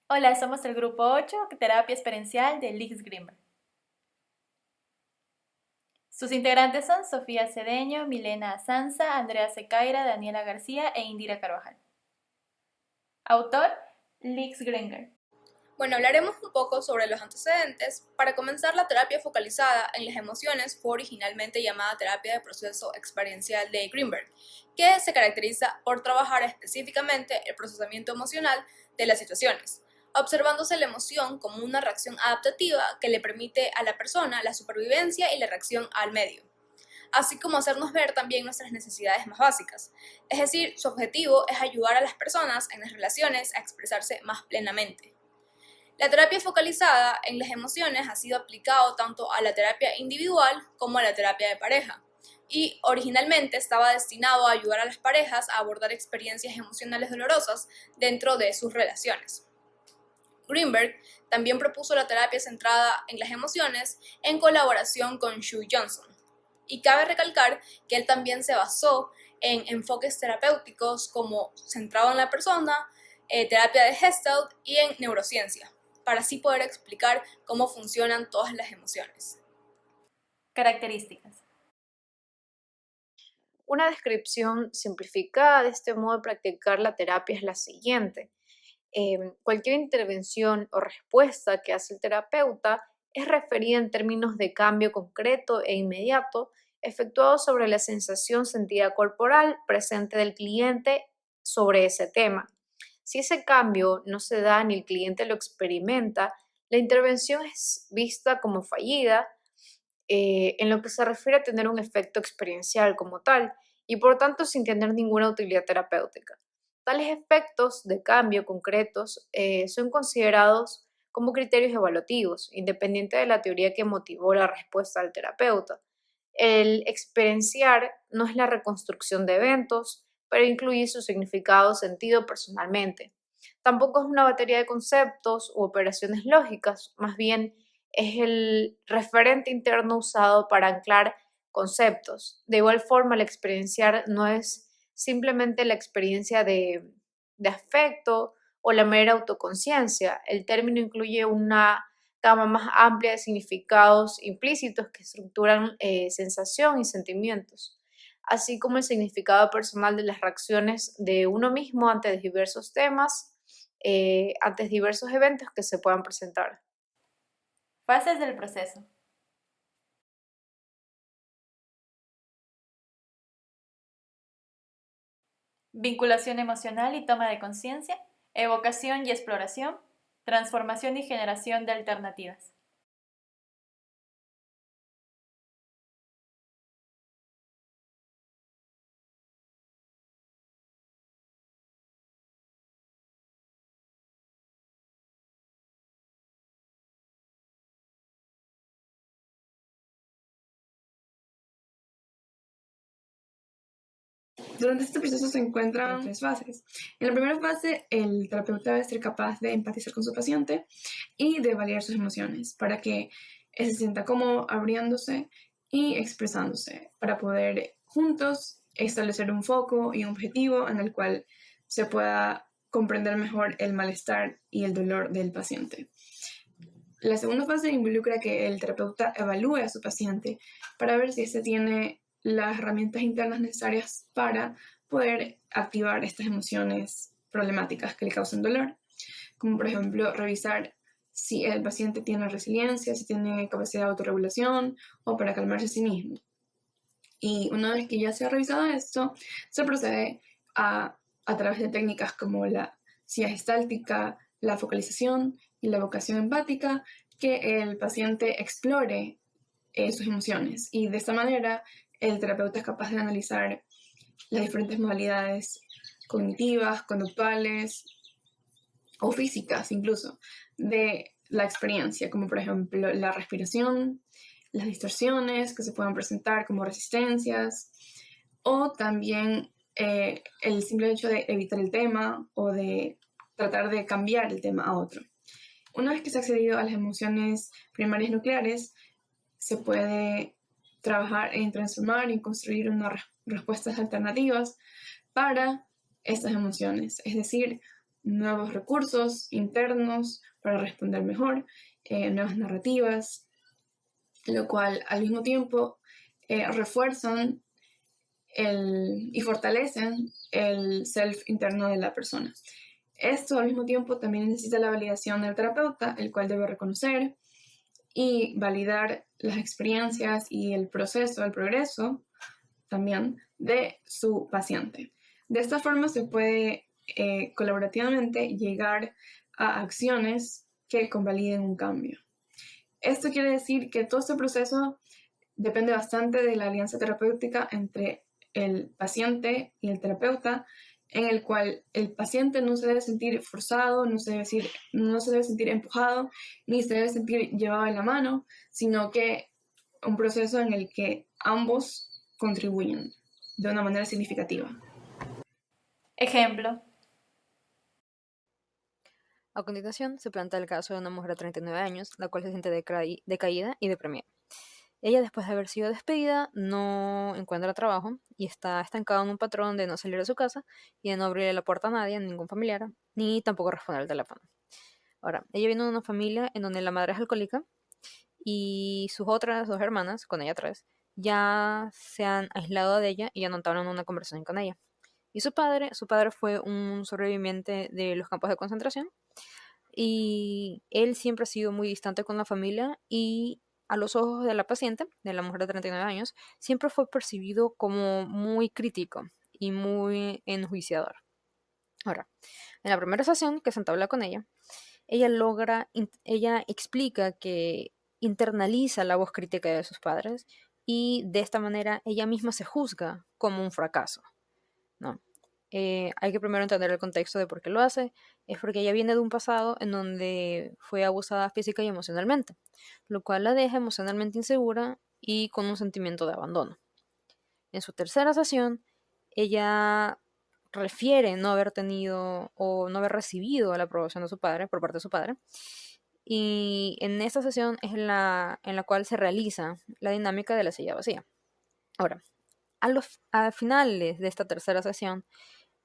Hola, somos el grupo 8, Terapia Experiencial de Lix Grimberg. Sus integrantes son Sofía Cedeño, Milena Asanza, Andrea Secaira, Daniela García e Indira Carvajal. Autor, Lix Grimberg. Bueno, hablaremos un poco sobre los antecedentes. Para comenzar, la terapia focalizada en las emociones fue originalmente llamada terapia de proceso experiencial de Greenberg, que se caracteriza por trabajar específicamente el procesamiento emocional de las situaciones, observándose la emoción como una reacción adaptativa que le permite a la persona la supervivencia y la reacción al medio, así como hacernos ver también nuestras necesidades más básicas. Es decir, su objetivo es ayudar a las personas en las relaciones a expresarse más plenamente. La terapia focalizada en las emociones ha sido aplicado tanto a la terapia individual como a la terapia de pareja, y originalmente estaba destinado a ayudar a las parejas a abordar experiencias emocionales dolorosas dentro de sus relaciones. Greenberg también propuso la terapia centrada en las emociones en colaboración con Shu Johnson, y cabe recalcar que él también se basó en enfoques terapéuticos como centrado en la persona, terapia de Gestalt y en neurociencia, para así poder explicar cómo funcionan todas las emociones. Características. Una descripción simplificada de este modo de practicar la terapia es la siguiente. Cualquier intervención o respuesta que hace el terapeuta es referida en términos de cambio concreto e inmediato efectuado sobre la sensación sentida corporal presente del cliente sobre ese tema. Si ese cambio no se da ni el cliente lo experimenta, la intervención es vista como fallida en lo que se refiere a tener un efecto experiencial como tal y por tanto sin tener ninguna utilidad terapéutica. Tales efectos de cambio concretos son considerados como criterios evaluativos, independiente de la teoría que motivó la respuesta del terapeuta. El experienciar no es la reconstrucción de eventos, pero incluye su significado o sentido personalmente. Tampoco es una batería de conceptos u operaciones lógicas, más bien es el referente interno usado para anclar conceptos. De igual forma, el experienciar no es simplemente la experiencia de afecto o la mera autoconciencia. El término incluye una gama más amplia de significados implícitos que estructuran sensación y sentimientos, así como el significado personal de las reacciones de uno mismo ante diversos temas, ante diversos eventos que se puedan presentar. Fases del proceso. Vinculación emocional y toma de conciencia, evocación y exploración, transformación y generación de alternativas. Durante este proceso se encuentran tres fases. En la primera fase, el terapeuta debe ser capaz de empatizar con su paciente y de validar sus emociones para que él se sienta como abriéndose y expresándose para poder juntos establecer un foco y un objetivo en el cual se pueda comprender mejor el malestar y el dolor del paciente. La segunda fase involucra que el terapeuta evalúe a su paciente para ver si éste tiene las herramientas internas necesarias para poder activar estas emociones problemáticas que le causan dolor, como por ejemplo revisar si el paciente tiene resiliencia, si tiene capacidad de autorregulación o para calmarse a sí mismo. Y una vez que ya se ha revisado esto, se procede a través de técnicas como la silla gestáltica, la focalización y la evocación empática, que el paciente explore sus emociones. Y de esta manera, el terapeuta es capaz de analizar las diferentes modalidades cognitivas, conductuales o físicas incluso de la experiencia, como por ejemplo la respiración, las distorsiones que se puedan presentar como resistencias o también el simple hecho de evitar el tema o de tratar de cambiar el tema a otro. Una vez que se ha accedido a las emociones primarias nucleares, se puede trabajar en transformar y construir unas respuestas alternativas para estas emociones. Es decir, nuevos recursos internos para responder mejor, nuevas narrativas, lo cual al mismo tiempo refuerzan y fortalecen el self interno de la persona. Esto al mismo tiempo también necesita la validación del terapeuta, el cual debe reconocer y validar las experiencias y el proceso, el progreso también de su paciente. De esta forma se puede colaborativamente llegar a acciones que convaliden un cambio. Esto quiere decir que todo este proceso depende bastante de la alianza terapéutica entre el paciente y el terapeuta, en el cual el paciente no se debe sentir forzado, no se debe sentir empujado, ni se debe sentir llevado de la mano, sino que un proceso en el que ambos contribuyen de una manera significativa. Ejemplo. A continuación, se plantea el caso de una mujer de 39 años, la cual se siente decaída y deprimida. Ella, después de haber sido despedida, no encuentra trabajo y está estancada en un patrón de no salir de su casa y de no abrirle la puerta a nadie, a ningún familiar, ni tampoco responder al teléfono. Ahora, ella viene de una familia en donde la madre es alcohólica y sus otras 2 hermanas, con ella 3, ya se han aislado de ella y ya no entablan una conversación con ella. Y su padre fue un sobreviviente de los campos de concentración y él siempre ha sido muy distante con la familia y a los ojos de la paciente, de la mujer de 39 años, siempre fue percibido como muy crítico y muy enjuiciador. Ahora, en la primera sesión que se entabla con ella, ella explica que internaliza la voz crítica de sus padres y de esta manera ella misma se juzga como un fracaso, ¿no? Hay que primero entender el contexto de por qué lo hace. Es porque ella viene de un pasado en donde fue abusada física y emocionalmente, lo cual la deja emocionalmente insegura y con un sentimiento de abandono. En su tercera sesión, ella refiere no haber tenido o no haber recibido la aprobación de su padre, por parte de su padre. Y en esta sesión es en la cual se realiza la dinámica de la silla vacía. Ahora, a finales de esta tercera sesión,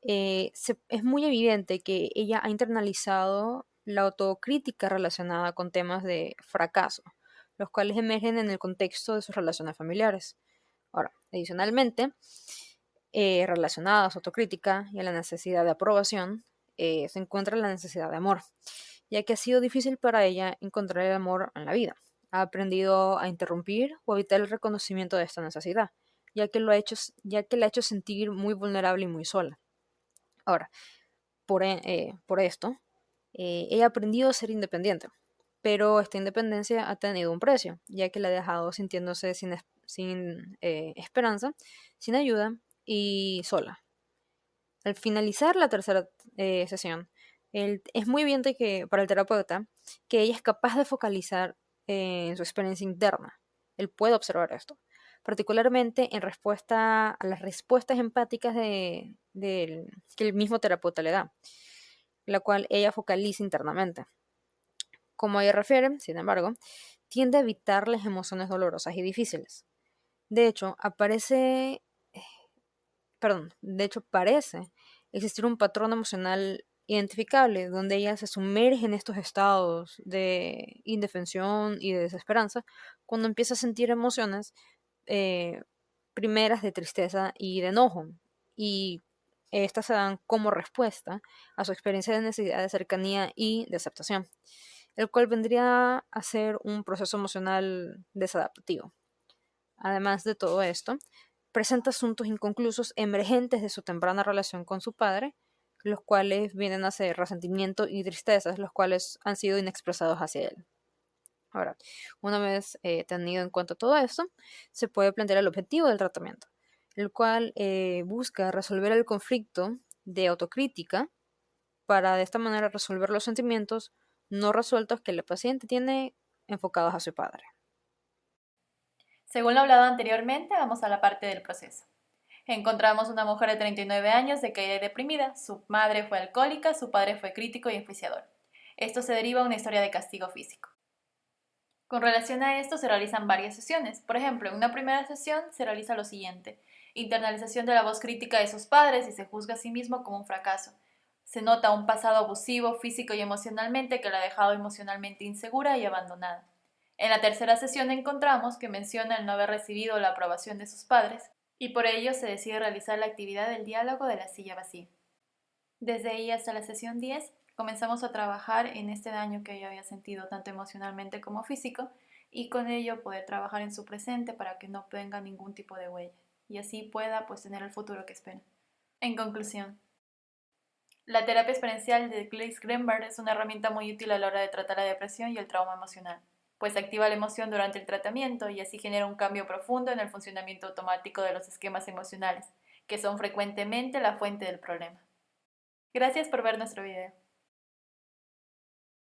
es muy evidente que ella ha internalizado la autocrítica relacionada con temas de fracaso, los cuales emergen en el contexto de sus relaciones familiares. Ahora, adicionalmente, relacionada a su autocrítica y a la necesidad de aprobación, se encuentra la necesidad de amor, ya que ha sido difícil para ella encontrar el amor en la vida. Ha aprendido a interrumpir o evitar el reconocimiento de esta necesidad, ya que la ha hecho sentir muy vulnerable y muy sola. Ahora, por esto, ella ha aprendido a ser independiente, pero esta independencia ha tenido un precio, ya que la ha dejado sintiéndose sin esperanza, sin ayuda y sola. Al finalizar la tercera sesión, es muy evidente que para el terapeuta que ella es capaz de focalizar en su experiencia interna. Él puede observar esto, particularmente en respuesta a las respuestas empáticas que el mismo terapeuta le da, la cual ella focaliza internamente. Como ella refiere, sin embargo, tiende a evitar las emociones dolorosas y difíciles. De hecho, parece existir un patrón emocional identificable donde ella se sumerge en estos estados de indefensión y de desesperanza cuando empieza a sentir emociones primeras de tristeza y de enojo, y estas se dan como respuesta a su experiencia de necesidad de cercanía y de aceptación, el cual vendría a ser un proceso emocional desadaptativo. Además de todo esto, presenta asuntos inconclusos emergentes de su temprana relación con su padre, los cuales vienen a ser resentimiento y tristezas, los cuales han sido inexpresados hacia él. Ahora, una vez tenido en cuenta todo esto, se puede plantear el objetivo del tratamiento, el cual busca resolver el conflicto de autocrítica para de esta manera resolver los sentimientos no resueltos que el paciente tiene enfocados a su padre. Según lo hablado anteriormente, vamos a la parte del proceso. Encontramos una mujer de 39 años decaída y deprimida. Su madre fue alcohólica, su padre fue crítico y enjuiciador. Esto se deriva de una historia de castigo físico. Con relación a esto se realizan varias sesiones. Por ejemplo, en una primera sesión se realiza lo siguiente: internalización de la voz crítica de sus padres y se juzga a sí mismo como un fracaso. Se nota un pasado abusivo físico y emocionalmente que la ha dejado emocionalmente insegura y abandonada. En la tercera sesión encontramos que menciona el no haber recibido la aprobación de sus padres y por ello se decide realizar la actividad del diálogo de la silla vacía. Desde ahí hasta la sesión 10 comenzamos a trabajar en este daño que ella había sentido tanto emocionalmente como físico y con ello poder trabajar en su presente para que no tenga ningún tipo de huella y así pueda tener el futuro que espera. En conclusión, la terapia experiencial de Gleys Greenberg es una herramienta muy útil a la hora de tratar la depresión y el trauma emocional, pues activa la emoción durante el tratamiento y así genera un cambio profundo en el funcionamiento automático de los esquemas emocionales, que son frecuentemente la fuente del problema. Gracias por ver nuestro video.